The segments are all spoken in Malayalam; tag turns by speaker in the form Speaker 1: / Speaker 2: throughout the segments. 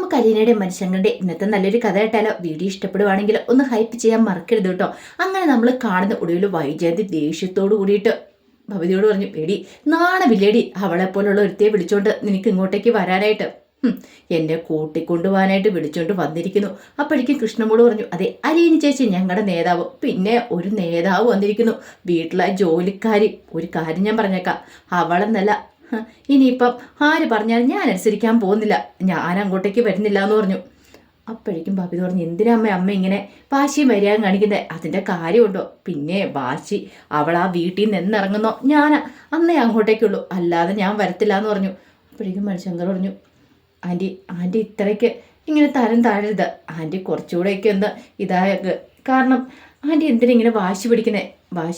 Speaker 1: നമുക്ക് അലീനയുടെ മനുഷ്യങ്ങളുടെ ഇന്നത്തെ നല്ലൊരു കഥ കേട്ടാലോ? വീഡിയോ ഇഷ്ടപ്പെടുവാണെങ്കിൽ ഒന്ന് ഹൈപ്പ് ചെയ്യാൻ മറക്കരുത് കേട്ടോ. അങ്ങനെ നമ്മൾ കാണുന്ന ഒടുവിൽ വൈജയന്തി ദേഷ്യത്തോട് കൂടിയിട്ട് ഭവതിയോട് പറഞ്ഞു, എടി നാണമില്ലേടി അവളെപ്പോലുള്ള ഒരുത്തിയെ വിളിച്ചോണ്ട് നിനക്ക് ഇങ്ങോട്ടേക്ക് വരാനായിട്ട്? എന്നെ കൂട്ടിക്കൊണ്ടുപോകാനായിട്ട് വിളിച്ചോണ്ട് വന്നിരിക്കുന്നു. അപ്പോഴേക്കും കൃഷ്ണമോട് പറഞ്ഞു, അതെ അലീന ചേച്ചി ഞങ്ങളുടെ നേതാവ്. പിന്നെ ഒരു നേതാവ് വന്നിരിക്കുന്നു, വീട്ടിലെ ജോലിക്കാരി. ഒരു കാര്യം ഞാൻ പറഞ്ഞേക്കാം, അവളെന്നല്ല ഇനിയിപ്പം ആര് പറഞ്ഞാലും ഞാൻ അനുസരിക്കാൻ പോകുന്നില്ല, ഞാൻ അങ്ങോട്ടേക്ക് വരുന്നില്ല എന്ന് പറഞ്ഞു. അപ്പോഴേക്കും ഭാബി പറഞ്ഞു, എന്തിനാ അമ്മ ഇങ്ങനെ വാശിയും വരികയും കാണിക്കുന്നത്? അതിൻ്റെ കാര്യമുണ്ടോ? പിന്നെ വാശി, അവൾ ആ വീട്ടിൽ നിന്ന് ഇറങ്ങുന്നോ ഞാൻ അന്നേ അങ്ങോട്ടേക്കുള്ളൂ, അല്ലാതെ ഞാൻ വരത്തില്ല എന്ന് പറഞ്ഞു. അപ്പോഴേക്കും മണിശങ്കർ പറഞ്ഞു, ആൻറ്റി ഇത്രയ്ക്ക് ഇങ്ങനെ തരം താഴരുത്. ആൻറ്റി കുറച്ചുകൂടെയൊക്കെ ഒന്ന് ഇതായത്. കാരണം ആൻറ്റി എന്തിനാ ഇങ്ങനെ വാശി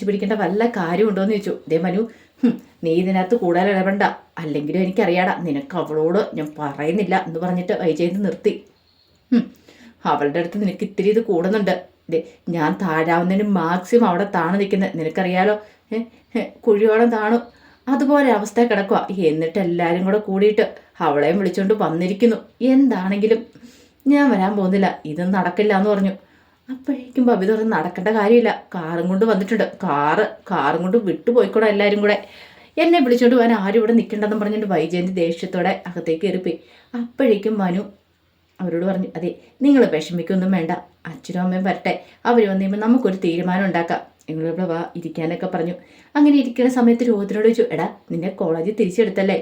Speaker 1: പിടിക്കേണ്ട വല്ല കാര്യമുണ്ടോ എന്ന് ചോദിച്ചു. ദേ മനു, നീ ഇതിനകത്ത് കൂടുതൽ ഇടപെടണ്ട, അല്ലെങ്കിലും എനിക്കറിയാടാ, നിനക്ക് അവളോട് ഞാൻ പറയുന്നില്ല എന്ന് പറഞ്ഞിട്ട് വൈജയന്തി നിർത്തി. അവളുടെ അടുത്ത് നിനക്ക് ഇത്തിരി ഇത് കൂടുന്നുണ്ട്. ഞാൻ താഴാവുന്നതിന് മാക്സിമം അവിടെ താണു നിൽക്കുന്നത് നിനക്കറിയാലോ. കുഴിയോളം താണു, അതുപോലെ അവസ്ഥ കിടക്കുക. എന്നിട്ട് എല്ലാവരും കൂടെ കൂടിയിട്ട് അവളെയും വിളിച്ചുകൊണ്ട് വന്നിരിക്കുന്നു. എന്താണെങ്കിലും ഞാൻ വരാൻ പോകുന്നില്ല, ഇത് നടക്കില്ല എന്ന് പറഞ്ഞു. അപ്പോഴേക്കും ബബി പറഞ്ഞു, നടക്കേണ്ട കാര്യമില്ല, കാറും കൊണ്ട് വന്നിട്ടുണ്ട്, കാറും കൊണ്ട് വിട്ടുപോയിക്കൂടെ എല്ലാവരും കൂടെ. എന്നെ വിളിച്ചോണ്ട് പോകാൻ ആരും ഇവിടെ നിൽക്കണ്ടെന്ന് പറഞ്ഞിട്ട് വൈജയന്തി ദേഷ്യത്തോടെ അകത്തേക്ക് കയറിപ്പോയി. അപ്പോഴേക്കും മനു അവരോട് പറഞ്ഞു, അതെ നിങ്ങൾ വിഷമിക്കൊന്നും വേണ്ട, അച്ഛനും അമ്മയും വരട്ടെ, അവർ വന്നു കഴിയുമ്പോൾ നമുക്കൊരു തീരുമാനം ഉണ്ടാക്കാം, നിങ്ങളിവിടെ വാ ഇരിക്കാനൊക്കെ പറഞ്ഞു. അങ്ങനെ ഇരിക്കുന്ന സമയത്ത് രോഹിത്തിനോട് ചോദിച്ചു, എടാ നിന്നെ കോളേജിൽ തിരിച്ചെടുത്തല്ലേ?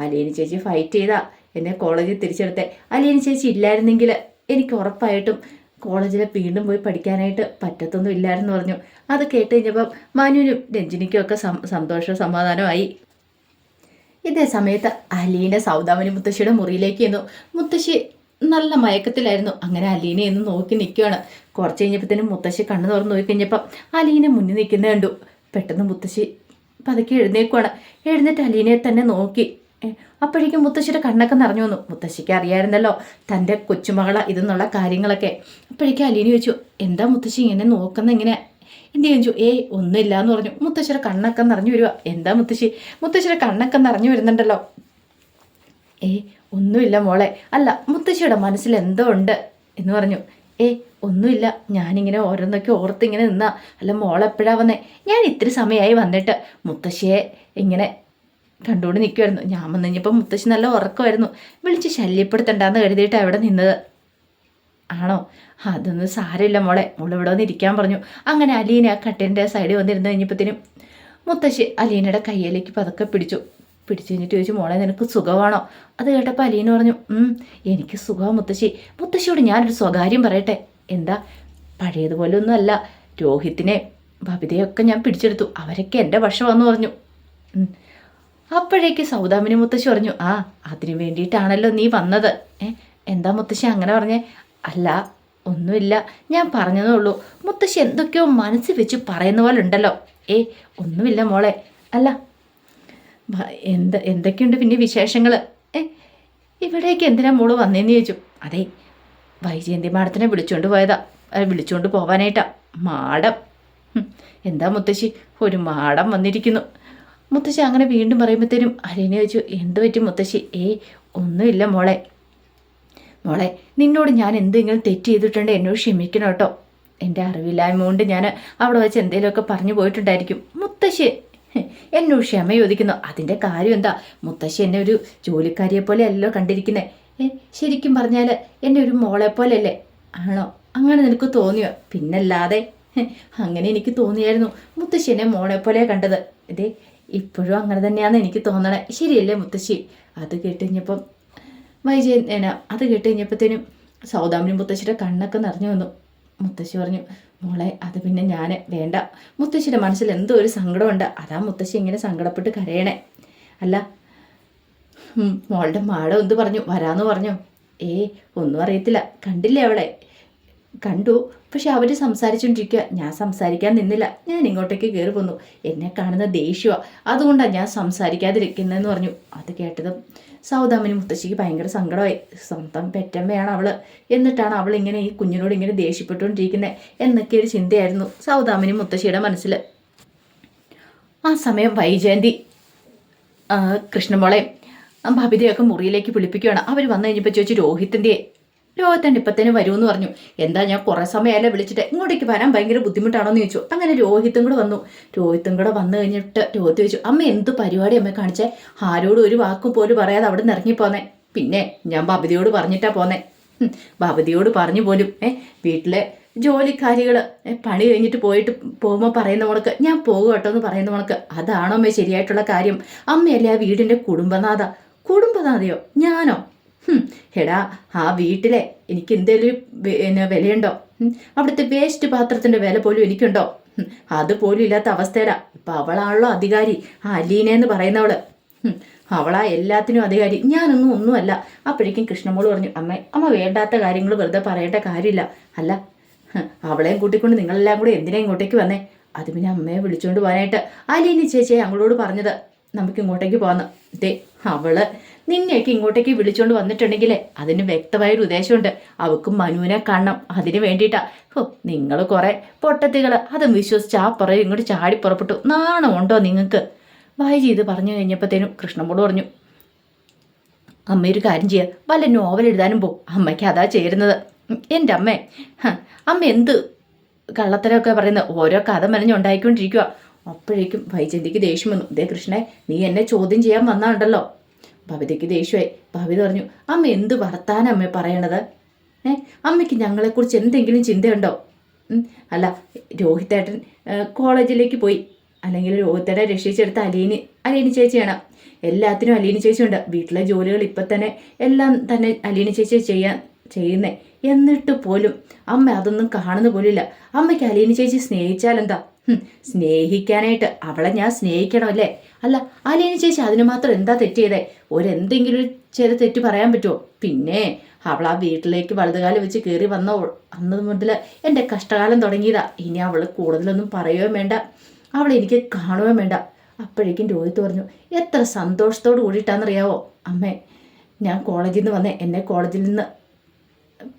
Speaker 1: അലീന ചേച്ചി ഫൈറ്റ് ചെയ്താ എന്നെ കോളേജിൽ തിരിച്ചെടുത്തേ. അലീന ചേച്ചി ഇല്ലായിരുന്നെങ്കിൽ എനിക്ക് ഉറപ്പായിട്ടും കോളേജിൽ വീണ്ടും പോയി പഠിക്കാനായിട്ട് പറ്റത്തൊന്നും ഇല്ലായിരുന്നു പറഞ്ഞു. അത് കേട്ട് കഴിഞ്ഞപ്പം മനുവിനും രഞ്ജിനിക്കും ഒക്കെ സന്തോഷവും സമാധാനമായി. ഇതേ സമയത്ത് അലീന സൗദാമിനി മുത്തശ്ശിയുടെ മുറിയിലേക്ക് ചെന്നു. മുത്തശ്ശി നല്ല മയക്കത്തിലായിരുന്നു. അങ്ങനെ അലീനെ എന്ന് നോക്കി നിൽക്കുകയാണ്. കുറച്ച് കഴിഞ്ഞപ്പോഴത്തേനും മുത്തശ്ശി കണ്ണു തുറന്ന് നോക്കി കഴിഞ്ഞപ്പം അലീന മുന്നിൽ നിൽക്കുന്നത് കണ്ടു. പെട്ടെന്ന് മുത്തശ്ശി പതുക്കെ എഴുന്നേക്കുവാണ്. എഴുന്നേറ്റ് അലീനയെ തന്നെ നോക്കി. അപ്പോഴേക്കും മുത്തശ്ശിയുടെ കണ്ണൊക്കെ നിറഞ്ഞു വന്നു. മുത്തശ്ശിക്ക് അറിയാമായിരുന്നല്ലോ തൻ്റെ കൊച്ചുമകള ഇതെന്നുള്ള കാര്യങ്ങളൊക്കെ. അപ്പോഴേക്കും അലീന ചോദിച്ചു, എന്താ മുത്തശ്ശി ഇങ്ങനെ നോക്കുന്ന ഇങ്ങനെ? എന്ത് ചോദിച്ചു? ഒന്നുമില്ല എന്ന് പറഞ്ഞു. മുത്തശ്ശിയുടെ കണ്ണൊക്കെ നിറഞ്ഞു വരിക. എന്താ മുത്തശ്ശിയുടെ കണ്ണൊക്കെ നിറഞ്ഞു വരുന്നുണ്ടല്ലോ. ഒന്നുമില്ല മോളെ. അല്ല മുത്തശ്ശിയുടെ മനസ്സിൽ എന്തോ ഉണ്ട് എന്ന് പറഞ്ഞു. ഒന്നുമില്ല, ഞാനിങ്ങനെ ഓരോന്നൊക്കെ ഓർത്തിങ്ങനെ നിന്നാ. അല്ല മോളെപ്പോഴാ വന്നേ? ഞാൻ ഇത്തിരി സമയമായി വന്നിട്ട് മുത്തശ്ശിയെ ഇങ്ങനെ കണ്ടുകൊണ്ട് നിൽക്കുമായിരുന്നു. ഞാൻ വന്നു കഴിഞ്ഞപ്പോൾ മുത്തശ്ശി നല്ല ഉറക്കമായിരുന്നു. വിളിച്ച് ശല്യപ്പെടുത്തണ്ടെന്ന് കരുതിയിട്ട് അവിടെ നിന്നത്. ആണോ? അതൊന്നും സാരമില്ല മോളെ, മോളിവിടെ വന്ന് ഇരിക്കാൻ പറഞ്ഞു. അങ്ങനെ അലീന ആ കട്ടിൻ്റെ സൈഡിൽ വന്നിരുന്ന് കഴിഞ്ഞപ്പോഴത്തേനും മുത്തശ്ശി അലീനയുടെ കയ്യിലേക്ക് പതുക്കെ പിടിച്ചു കഴിഞ്ഞിട്ട് ചോദിച്ചു, മോളെ നിനക്ക് സുഖമാണോ? അത് കേട്ടപ്പോൾ അലീന പറഞ്ഞു, എനിക്ക് സുഖമാണ് മുത്തശ്ശി. മുത്തശ്ശിയോട് ഞാനൊരു സ്വകാര്യം പറയട്ടെ? എന്താ? പഴയതുപോലെ ഒന്നും അല്ല, രോഹിത്തിനെ ബബിതയൊക്കെ ഞാൻ പിടിച്ചെടുത്തു, അവരൊക്കെ എൻ്റെ വശമാണെന്ന് പറഞ്ഞു. അപ്പോഴേക്ക് സൗദാമിനി മുത്തശ്ശി പറഞ്ഞു, അതിനു വേണ്ടിയിട്ടാണല്ലോ നീ വന്നത്. എന്താ മുത്തശ്ശി അങ്ങനെ പറഞ്ഞേ? അല്ല ഒന്നുമില്ല, ഞാൻ പറഞ്ഞതേ ഉള്ളൂ. മുത്തശ്ശി എന്തൊക്കെയോ മനസ്സിൽ വെച്ച് പറയുന്ന പോലെ ഉണ്ടല്ലോ. ഒന്നുമില്ല മോളെ. അല്ല എന്തൊക്കെയുണ്ട് പിന്നെ വിശേഷങ്ങൾ? ഇവിടേക്ക് എന്തിനാ മോള് വന്നേന്ന് ചോദിച്ചു. അതെ വൈജയന്തി മാഡത്തിനെ വിളിച്ചുകൊണ്ട് പോവാനായിട്ടാ. മാഡം? എന്താ മുത്തശ്ശി, ഒരു മാഡം വന്നിരിക്കുന്നു. മുത്തശ്ശി അങ്ങനെ വീണ്ടും പറയുമ്പോഴത്തേനും അലീന ചോദിച്ചു, എന്ത് പറ്റി മുത്തശ്ശി? ഒന്നുമില്ല മോളെ. നിന്നോട് ഞാൻ എന്തെങ്കിലും തെറ്റ് ചെയ്തിട്ടുണ്ട്, എന്നോട് ക്ഷമിക്കണം കേട്ടോ. എൻ്റെ അറിവില്ലായ്മ കൊണ്ട് ഞാൻ അവിടെ വെച്ച് എന്തെങ്കിലുമൊക്കെ പറഞ്ഞു പോയിട്ടുണ്ടായിരിക്കും. മുത്തശ്ശി എന്നോട് ക്ഷമ ചോദിക്കുന്നു. അതിൻ്റെ കാര്യം എന്താ? മുത്തശ്ശി എന്നെ ഒരു ജോലിക്കാരിയെ പോലെ അല്ലല്ലോ കണ്ടിരിക്കുന്നത്. ശരിക്കും പറഞ്ഞാൽ എന്നെ ഒരു മോളെ പോലെയല്ലേ? ആണോ? അങ്ങനെ നിനക്ക് തോന്നിയോ? പിന്നല്ലാതെ അങ്ങനെ എനിക്ക് തോന്നിയായിരുന്നു. മുത്തശ്ശി എന്നെ മോളെ പോലെ കണ്ടത്. ഇപ്പോഴും അങ്ങനെ തന്നെയാണെന്ന് എനിക്ക് തോന്നണേ. ശരിയല്ലേ മുത്തശ്ശി? അത് കേട്ട് കഴിഞ്ഞപ്പോഴത്തേനും സൗദാമിനി മുത്തശ്ശിയുടെ കണ്ണൊക്കെ നിറഞ്ഞു വന്നു. മുത്തശ്ശി പറഞ്ഞു, മോളെ അത് പിന്നെ ഞാൻ വേണ്ട. മുത്തശ്ശിയുടെ മനസ്സിൽ എന്തോ ഒരു സങ്കടമുണ്ട്, അതാ മുത്തശ്ശി ഇങ്ങനെ സങ്കടപ്പെട്ട് കരയണേ. അല്ല മോളുടെ മാഡം എന്ത് പറഞ്ഞു? വരാമെന്ന് പറഞ്ഞു. ഒന്നും അറിയത്തില്ല. കണ്ടില്ലേ അവളെ? കണ്ടു, പക്ഷെ അവർ സംസാരിച്ചുകൊണ്ടിരിക്കുക. ഞാൻ സംസാരിക്കാൻ നിന്നില്ല, ഞാൻ ഇങ്ങോട്ടേക്ക് കയറി പോന്നു. എന്നെ കാണുന്ന ദേഷ്യമാണ്, അതുകൊണ്ടാണ് ഞാൻ സംസാരിക്കാതിരിക്കുന്നതെന്ന് പറഞ്ഞു. അത് കേട്ടതും സൗദാമിനി മുത്തശ്ശിക്ക് ഭയങ്കര സങ്കടമായി. സ്വന്തം പെറ്റമ്മയാണ് അവള്, എന്നിട്ടാണ് അവൾ ഇങ്ങനെ ഈ കുഞ്ഞിനോട് ഇങ്ങനെ ദേഷ്യപ്പെട്ടുകൊണ്ടിരിക്കുന്നത് എന്നൊക്കെ ഒരു ചിന്തയായിരുന്നു സൗദാമിനി മുത്തശ്ശിയുടെ മനസ്സിൽ. ആ സമയം വൈജയന്തി കൃഷ്ണമോളെ ഭവിതയൊക്കെ മുറിയിലേക്ക് വിളിപ്പിക്കുകയാണ്. അവർ വന്നു കഴിഞ്ഞപ്പോൾ ചോദിച്ചു രോഹിത്തൻ ഇപ്പത്തേന് വരുമെന്ന് പറഞ്ഞു. എന്താ ഞാൻ കുറേ സമയമല്ലേ വിളിച്ചിട്ട്, ഇങ്ങോട്ടേക്ക് വരാൻ ഭയങ്കര ബുദ്ധിമുട്ടാണോ എന്ന് ചോദിച്ചു. അങ്ങനെ രോഹിത്തും കൂടെ വന്നു കഴിഞ്ഞിട്ട് രോഹിത്ത് ചോദിച്ചു, അമ്മ എന്ത് പരിപാടി അമ്മ കാണിച്ചേ? ആരോടും ഒരു വാക്കും പോലും പറയാതെ അവിടെ നിന്ന് ഇറങ്ങിപ്പോന്നേ. പിന്നെ ഞാൻ ഭവിതയോട് പറഞ്ഞിട്ടാ പോന്നേ. ഭവിതയോട് പറഞ്ഞു പോലും വീട്ടിലെ ജോലിക്കാരികൾ പണി കഴിഞ്ഞിട്ട് പോകുമ്പോൾ പറയുന്ന ഉണക്ക് ഞാൻ പോകും കേട്ടോ എന്ന് പറയുന്ന ഉണക്ക് അതാണോ അമ്മ ശരിയായിട്ടുള്ള കാര്യം? അമ്മയല്ലേ ആ വീടിൻ്റെ കുടുംബനാഥയോ ഞാനോ? എടാ, ആ വീട്ടിലെ എനിക്ക് എന്തേലും വിലയുണ്ടോ? അവിടുത്തെ വേസ്റ്റ് പാത്രത്തിൻ്റെ വില പോലും എനിക്കുണ്ടോ? അതുപോലും ഇല്ലാത്ത അവസ്ഥയിലാ ഇപ്പം അവളാണല്ലോ അധികാരി. ആ അലീനയെന്ന് പറയുന്നവള് അവളാ എല്ലാത്തിനും അധികാരി. ഒന്നുമല്ല. അപ്പോഴേക്കും കൃഷ്ണമോള് പറഞ്ഞു, അമ്മ വേണ്ടാത്ത കാര്യങ്ങൾ വെറുതെ പറയേണ്ട കാര്യമില്ല. അല്ല, അവളെയും കൂട്ടിക്കൊണ്ട് നിങ്ങളെല്ലാം കൂടെ എന്തിനാ ഇങ്ങോട്ടേക്ക് വന്നേ? അത് പിന്നെ അമ്മയെ വിളിച്ചുകൊണ്ട് പോകാനായിട്ട് അലീന ചേച്ചിയെ ഞങ്ങളോട് പറഞ്ഞത് നമുക്ക് ഇങ്ങോട്ടേക്ക് പോകാന്ന്. അവള് നിന്നെയൊക്കെ ഇങ്ങോട്ടേക്ക് വിളിച്ചുകൊണ്ട് വന്നിട്ടുണ്ടെങ്കിലേ അതിന് വ്യക്തമായൊരു ഉദ്ദേശമുണ്ട്. അവൾക്കും മനുവിനെ കാണണം. അതിന് വേണ്ടിയിട്ടാ. നിങ്ങൾ കുറെ പൊട്ടത്തികൾ അതും വിശ്വസിച്ച് ആ പുറകെ ഇങ്ങോട്ട് ചാടി പുറപ്പെട്ടു. നാണമുണ്ടോ നിങ്ങൾക്ക്? വായിജി ഇത് പറഞ്ഞു കഴിഞ്ഞപ്പോഴത്തേനും കൃഷ്ണമോള് പറഞ്ഞു, അമ്മ ഒരു കാര്യം ചെയ്യുക, വല്ല നോവൽ എഴുതാനും പോകും. അമ്മയ്ക്ക് അതാ ചേരുന്നത്. എൻ്റെ അമ്മ എന്ത് കള്ളത്തരമൊക്കെ പറയുന്നത്? ഓരോ കഥ മെനഞ്ഞുണ്ടായിക്കൊണ്ടിരിക്കുക. അപ്പോഴേക്കും വൈജയന്തിക്ക് ദേഷ്യം വന്നു. കൃഷ്ണേ, നീ എന്നെ ചോദ്യം ചെയ്യാൻ വന്നാണ്ടല്ലോ. ഭവിതയ്ക്ക് ദേഷ്യമായി. ഭവിത പറഞ്ഞു, അമ്മ എന്ത് വർത്താനം അമ്മ പറയണത്? അമ്മയ്ക്ക് ഞങ്ങളെക്കുറിച്ച് എന്തെങ്കിലും ചിന്തയുണ്ടോ? അല്ല, രോഹിത്തേട്ടൻ കോളേജിലേക്ക് പോയി, അല്ലെങ്കിൽ രോഹിത്തേട്ടൻ രക്ഷിച്ചെടുത്ത അലീനി ചേച്ചിയാണ്. എല്ലാത്തിനും അലീനി ചേച്ചിയുണ്ട്. വീട്ടിലെ ജോലികൾ ഇപ്പം തന്നെ എല്ലാം തന്നെ അലീനി ചേച്ചി ചെയ്യുന്നേ. എന്നിട്ട് പോലും അമ്മ അതൊന്നും കാണുന്ന പോലില്ല. അമ്മയ്ക്ക് അലീനി ചേച്ചി സ്നേഹിച്ചാലെന്താ? സ്നേഹിക്കാനായിട്ട് അവളെ ഞാൻ സ്നേഹിക്കണമല്ലേ? അല്ല, അലീനി ചേച്ചി അതിന് മാത്രം എന്താ തെറ്റ് ചെയ്തേ? എന്തെങ്കിലും ചെറിയ തെറ്റ് പറയാൻ പറ്റുമോ? പിന്നെ അവൾ ആ വീട്ടിലേക്ക് വലതുകാലം വെച്ച് കയറി വന്ന അന്നത് മുതൽ എൻ്റെ കഷ്ടകാലം തുടങ്ങിയതാ. ഇനി അവൾ കൂടുതലൊന്നും പറയുകയും വേണ്ട, അവളെ എനിക്ക് കാണുകയും വേണ്ട. അപ്പോഴേക്കും രോഹിത്ത് പറഞ്ഞു, എത്ര സന്തോഷത്തോട് കൂടിയിട്ടാണെന്നറിയാവോ അമ്മേ, ഞാൻ കോളേജിൽ നിന്ന് വന്നേ. എന്നെ കോളേജിൽ നിന്ന്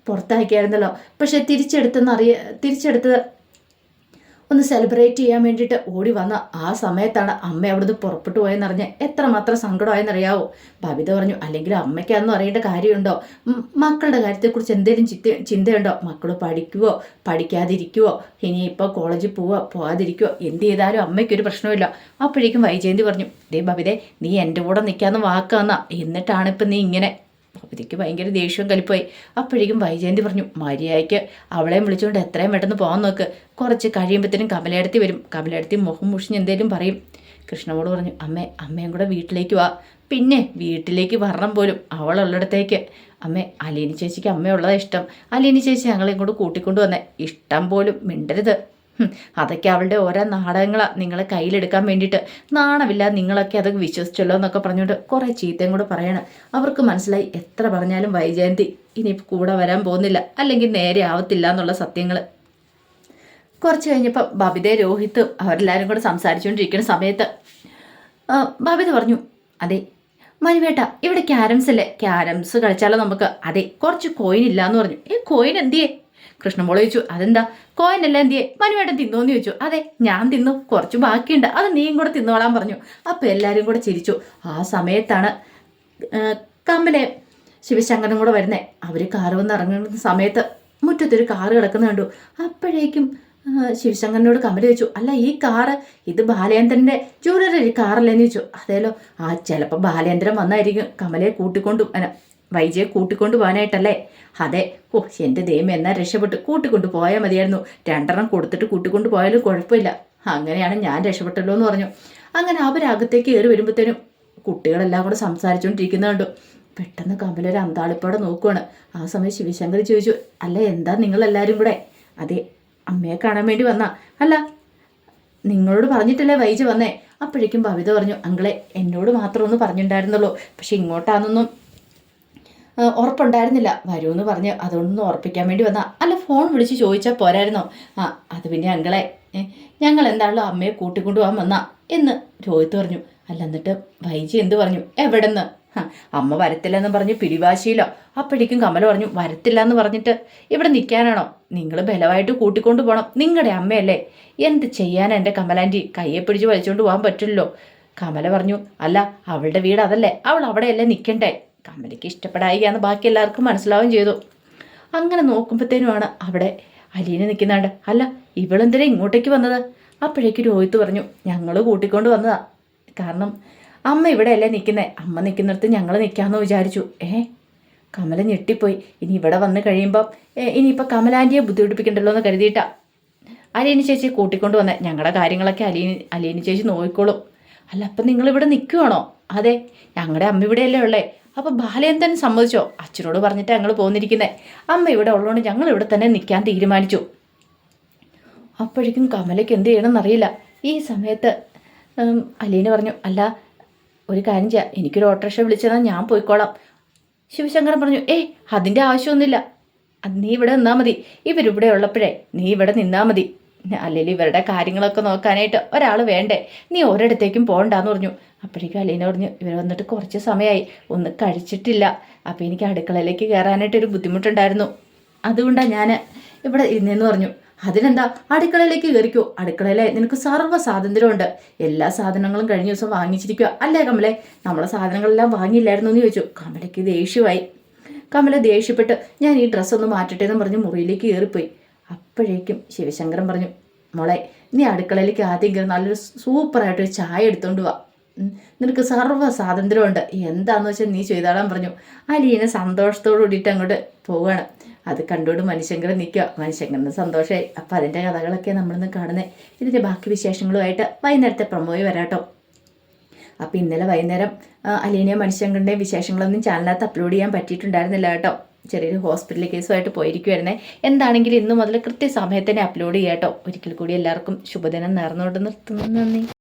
Speaker 1: പുറത്താക്കിയായിരുന്നല്ലോ. പക്ഷെ തിരിച്ചെടുത്തത് ഒന്ന് സെലിബ്രേറ്റ് ചെയ്യാൻ വേണ്ടിയിട്ട് ഓടി വന്ന ആ സമയത്താണ് അമ്മ അവിടുന്ന് പുറപ്പെട്ടു പോയെന്നറിഞ്ഞ് എത്രമാത്രം സങ്കടമായെന്നറിയാവോ? ഭവിത പറഞ്ഞു, അല്ലെങ്കിൽ അമ്മയ്ക്കൊന്നും അറിയേണ്ട കാര്യമുണ്ടോ? മക്കളുടെ കാര്യത്തെക്കുറിച്ച് എന്തെങ്കിലും ചിന്തയുണ്ടോ? മക്കൾ പഠിക്കുവോ പഠിക്കാതിരിക്കുവോ, ഇനിയിപ്പോൾ കോളേജിൽ പോവാതിരിക്കുവോ, എന്ത് ചെയ്താലും അമ്മയ്ക്കൊരു പ്രശ്നമില്ല. അപ്പോഴേക്കും വൈജയന്തി പറഞ്ഞു, ഭവിതേ, നീ എൻ്റെ കൂടെ നിൽക്കാമെന്ന് വാക്ക് തന്നാ, എന്നിട്ടാണ് ഇപ്പം നീ ഇങ്ങനെ. ഭവിതയ്ക്ക് ഭയങ്കര ദേഷ്യവും കലിപ്പായി. അപ്പോഴേക്കും വൈജയന്തി പറഞ്ഞു, മര്യാദയ്ക്ക് അവളെയും വിളിച്ചുകൊണ്ട് എത്രയും പെട്ടെന്ന് പോകാൻ നോക്ക്. കുറച്ച് കഴിയുമ്പോഴത്തേനും കമലയെടുത്തി വരും. കമലയെടുത്തി മുഖം മുഷിഞ്ഞ് എന്തേലും പറയും. കൃഷ്ണമോട് പറഞ്ഞു, അമ്മയും കൂടെ വീട്ടിലേക്ക് വാ. പിന്നെ വീട്ടിലേക്ക് വരണം പോലും അവളുള്ളിടത്തേക്ക്. അലീനി ചേച്ചിക്ക് അമ്മയുള്ളതാ ഇഷ്ടം. അലീനി ചേച്ചി ഞങ്ങളെ ഇങ്ങോട്ട് കൂട്ടിക്കൊണ്ടു വന്നേ. ഇഷ്ടം പോലും മിണ്ടരുത്. അതൊക്കെ അവളുടെ ഓരോ നാടകങ്ങളാണ് നിങ്ങളെ കയ്യിലെടുക്കാൻ വേണ്ടിയിട്ട്. നാണമില്ല നിങ്ങളൊക്കെ അതൊക്കെ വിശ്വസിച്ചല്ലോ എന്നൊക്കെ പറഞ്ഞുകൊണ്ട് കുറേ ചീത്തയും കൂടെ പറയണം. അവർക്ക് മനസ്സിലായി എത്ര പറഞ്ഞാലും വൈജയന്തി ഇനിയിപ്പോൾ കൂടെ വരാൻ പോകുന്നില്ല, അല്ലെങ്കിൽ നേരെ ആവത്തില്ല എന്നുള്ള സത്യങ്ങൾ. കുറച്ച് കഴിഞ്ഞപ്പോൾ ബബിത രോഹിത്ത് അവരെല്ലാവരും കൂടെ സംസാരിച്ചുകൊണ്ടിരിക്കുന്ന സമയത്ത് ബബിത പറഞ്ഞു, അതെ മനുവേട്ട, ഇവിടെ ക്യാരംസ് അല്ലേ, ക്യാരംസ് കളിച്ചാലോ നമുക്ക്? അതെ, കുറച്ച് കോയിൻ ഇല്ല എന്ന് പറഞ്ഞു. കോയിൻ എന്തിയേ? കൃഷ്ണമോള് ചോദിച്ചു. അതെന്താ കോയിൻ എല്ലാം എന്തിയേ? മനുവേട്ടൻ തിന്നോന്ന് ചോദിച്ചു. അതെ, ഞാൻ തിന്നു, കുറച്ച് ബാക്കിയുണ്ട്, അത് നീയും കൂടെ തിന്നോളാൻ പറഞ്ഞു. അപ്പോൾ എല്ലാവരും കൂടെ ചിരിച്ചു. ആ സമയത്താണ് കമലെ ശിവശങ്കരനും കൂടെ വരുന്നേ. അവർ കാറ് വന്ന് ഇറങ്ങുന്ന സമയത്ത് മുറ്റത്തൊരു കാറ് കിടക്കുന്ന കണ്ടു. അപ്പോഴേക്കും ശിവശങ്കരനോട് കമല ചോദിച്ചു, അല്ല ഈ കാറ് ഇത് ബാലേന്ദ്രൻ്റെ ജ്വല്ലറി കാറല്ലേന്ന് ചോദിച്ചു. അതേലോ, ചിലപ്പോൾ ബാലേന്ദ്രൻ വന്നായിരിക്കും കമലയെ വൈജയെ കൂട്ടിക്കൊണ്ട് പോകാനായിട്ടല്ലേ? അതെ. എൻ്റെ ദൈവം എന്നാൽ രക്ഷപ്പെട്ട് കൂട്ടിക്കൊണ്ട് പോയാൽ മതിയായിരുന്നു. 2 കൊടുത്തിട്ട് കൂട്ടിക്കൊണ്ട് പോയാലും കുഴപ്പമില്ല. അങ്ങനെയാണ് ഞാൻ രക്ഷപ്പെട്ടല്ലോ എന്ന് പറഞ്ഞു. അങ്ങനെ അവരകത്തേക്ക് കയറി വരുമ്പോഴത്തേനും കുട്ടികളെല്ലാം കൂടെ സംസാരിച്ചുകൊണ്ടിരിക്കുന്നത് കണ്ടു. പെട്ടെന്ന് കമലൊരു അന്താളിപ്പോടെ നോക്കുവാണ്. ആ സമയം ശിവശങ്കർ ചോദിച്ചു, അല്ല എന്താ നിങ്ങളെല്ലാവരും കൂടെ? അതെ, അമ്മയെ കാണാൻ വേണ്ടി വന്നാ. അല്ല, നിങ്ങളോട് പറഞ്ഞിട്ടല്ലേ വൈജ വന്നേ? അപ്പോഴേക്കും ഭവിത പറഞ്ഞു, അങ്കിളെ എന്നോട് മാത്രമൊന്നും പറഞ്ഞിട്ടുണ്ടായിരുന്നുള്ളൂ, പക്ഷെ ഇങ്ങോട്ടാണെന്നൊന്നും ഉറപ്പുണ്ടായിരുന്നില്ല. വരുമെന്ന് പറഞ്ഞ് അതുകൊണ്ടൊന്ന് ഉറപ്പിക്കാൻ വേണ്ടി വന്നാ. അല്ല, ഫോൺ വിളിച്ച് ചോദിച്ചാൽ പോരായിരുന്നോ? അത് പിന്നെ അങ്കിളെ, ഞങ്ങൾ എന്താണല്ലോ അമ്മയെ കൂട്ടിക്കൊണ്ടു പോകാൻ വന്നാ എന്ന് രോഹിത്ത് പറഞ്ഞു. അല്ല, എന്നിട്ട് വൈജി എന്ത് പറഞ്ഞു? എവിടെന്ന്? അമ്മ വരത്തില്ലെന്ന് പറഞ്ഞ് പിടിവാശിയിലോ. അപ്പോഴേക്കും കമല പറഞ്ഞു, വരത്തില്ല എന്ന് പറഞ്ഞിട്ട് ഇവിടെ നിൽക്കാനാണോ? നിങ്ങൾ ബലമായിട്ട് കൂട്ടിക്കൊണ്ട് പോകണം, നിങ്ങളുടെ അമ്മയല്ലേ. എന്ത് ചെയ്യാനാ എൻ്റെ കമലാൻറ്റി? കയ്യെ പിടിച്ച് വലിച്ചുകൊണ്ട് പോകാൻ പറ്റില്ലല്ലോ. കമല പറഞ്ഞു, അല്ല അവളുടെ വീട് അതല്ലേ, അവൾ അവിടെയല്ലേ നിൽക്കണ്ടേ. കമലയ്ക്ക് ഇഷ്ടപ്പെടായികയെന്ന് ബാക്കി എല്ലാവർക്കും മനസ്സിലാവുകയും ചെയ്തു. അങ്ങനെ നോക്കുമ്പോഴത്തേനുമാണ് അവിടെ അലീന നിൽക്കുന്നുണ്ട്. അല്ല ഇവളെന്തിനാ ഇങ്ങോട്ടേക്ക് വന്നത്? അപ്പോഴേക്ക് രോഹിത്ത് പറഞ്ഞു, ഞങ്ങൾ കൂട്ടിക്കൊണ്ട് വന്നതാ. കാരണം അമ്മ ഇവിടെയല്ലേ നിൽക്കുന്നത്, അമ്മ നിൽക്കുന്നിടത്ത് ഞങ്ങൾ നിൽക്കാമെന്ന് വിചാരിച്ചു. കമല ഞെട്ടിപ്പോയി. ഇനി ഇവിടെ വന്ന് കഴിയുമ്പം ഇനിയിപ്പോൾ കമലാൻ്റിയെ ബുദ്ധിമുട്ടിപ്പിക്കണ്ടല്ലോ എന്ന് കരുതിയിട്ടാ അലീന ചേച്ചി കൂട്ടിക്കൊണ്ട് വന്നേ. ഞങ്ങളുടെ കാര്യങ്ങളൊക്കെ അലീന ചേച്ചി നോക്കിക്കോളും. അല്ല അപ്പം നിങ്ങളിവിടെ നിൽക്കുവാണോ? അതെ, ഞങ്ങളുടെ അമ്മ ഇവിടെയല്ലേ ഉള്ളേ. അപ്പോൾ ബാലയന്തൻ സമ്മതിച്ചോ? അച്ഛനോട് പറഞ്ഞിട്ട് ഞങ്ങൾ പോന്നിരിക്കുന്നത്. അമ്മ ഇവിടെ ഉള്ളതുകൊണ്ട് ഞങ്ങൾ ഇവിടെ തന്നെ നിൽക്കാൻ തീരുമാനിച്ചു. അപ്പോഴേക്കും കമലയ്ക്ക് എന്ത് ചെയ്യണമെന്നറിയില്ല. ഈ സമയത്ത് അലീന പറഞ്ഞു, അല്ല ഒരു കാര്യം ചെയ്യാം, എനിക്കൊരു ഓട്ടോറിക്ഷ വിളിച്ചതാ, ഞാൻ പോയിക്കോളാം. ശിവശങ്കരൻ പറഞ്ഞു, അതിൻ്റെ ആവശ്യമൊന്നുമില്ല, നീ ഇവിടെ നിന്നാൽ മതി. ഇവരിവിടെ ഉള്ളപ്പോഴേ നീ ഇവിടെ നിന്നാൽ മതി. അല്ലെങ്കിൽ ഇവരുടെ കാര്യങ്ങളൊക്കെ നോക്കാനായിട്ട് ഒരാൾ വേണ്ടേ, നീ ഒരിടത്തേക്കും പോകണ്ടെന്ന് പറഞ്ഞു. അപ്പോഴേക്കും അലീന പറഞ്ഞു, ഇവർ വന്നിട്ട് കുറച്ച് സമയമായി, ഒന്നും കഴിച്ചിട്ടില്ല. അപ്പോൾ എനിക്ക് അടുക്കളയിലേക്ക് കയറാനായിട്ടൊരു ബുദ്ധിമുട്ടുണ്ടായിരുന്നു, അതുകൊണ്ടാണ് ഞാൻ ഇവിടെ ഇരുന്നെന്ന് പറഞ്ഞു. അതിനെന്താ, അടുക്കളയിലേക്ക് കയറിക്കോ, അടുക്കളയിലെ നിനക്ക് സർവ്വ സ്വാതന്ത്ര്യമുണ്ട്, എല്ലാ സാധനങ്ങളും കഴിഞ്ഞ ദിവസം വാങ്ങിച്ചിരിക്കുക അല്ലേ കമലെ? നമ്മളെ സാധനങ്ങളെല്ലാം വാങ്ങിയില്ലായിരുന്നു എന്ന് ചോദിച്ചു. കമലയ്ക്ക് ദേഷ്യമായി. കമല ദേഷ്യപ്പെട്ട് ഞാൻ ഈ ഡ്രസ്സൊന്ന് മാറ്റട്ടെ എന്ന് പറഞ്ഞ് മുറിയിലേക്ക് കയറിപ്പോയി. അപ്പോഴേക്കും ശിവശങ്കരൻ പറഞ്ഞു, മോളെ നീ അടുക്കളയിലേക്ക് ആദ്യം കയറി നല്ലൊരു സൂപ്പറായിട്ടൊരു ചായ എടുത്തോണ്ട് വാ, നിനക്ക് സർവ്വ സ്വാതന്ത്ര്യമുണ്ട്, എന്താണെന്ന് വെച്ചാൽ നീ ചെയ്താളാൻ പറഞ്ഞു. അലീന സന്തോഷത്തോടു കൂടിയിട്ട് അങ്ങോട്ട് പോവുകയാണ്. അത് കണ്ടുകൊണ്ട് മണിശങ്കരൻ നിൽക്കുക. മണിശങ്കരന് സന്തോഷമായി. അപ്പോൾ അതിൻ്റെ കഥകളൊക്കെ നമ്മളിന്ന് കാണുന്നത്. ഇതിൻ്റെ ബാക്കി വിശേഷങ്ങളുമായിട്ട് വൈകുന്നേരത്തെ പ്രൊമോയിൽ വരാട്ടോ. അപ്പോൾ ഇന്നലെ വൈകുന്നേരം അലീനയും മണിശങ്കറിൻ്റെയും വിശേഷങ്ങളൊന്നും ചാനലിനകത്ത് അപ്ലോഡ് ചെയ്യാൻ പറ്റിയിട്ടുണ്ടായിരുന്നില്ല കേട്ടോ. ചെറിയൊരു ഹോസ്പിറ്റൽ കേസുമായിട്ട് പോയിരിക്കുമായിരുന്നേ. എന്താണെങ്കിലും ഇന്ന് മുതൽ കൃത്യസമയത്ത് തന്നെ അപ്ലോഡ് ചെയ്യാം കേട്ടോ. ഒരിക്കൽ കൂടി എല്ലാവർക്കും ശുഭദിനം നേർന്നുകൊണ്ട് നിർത്തുന്നു. നന്ദി.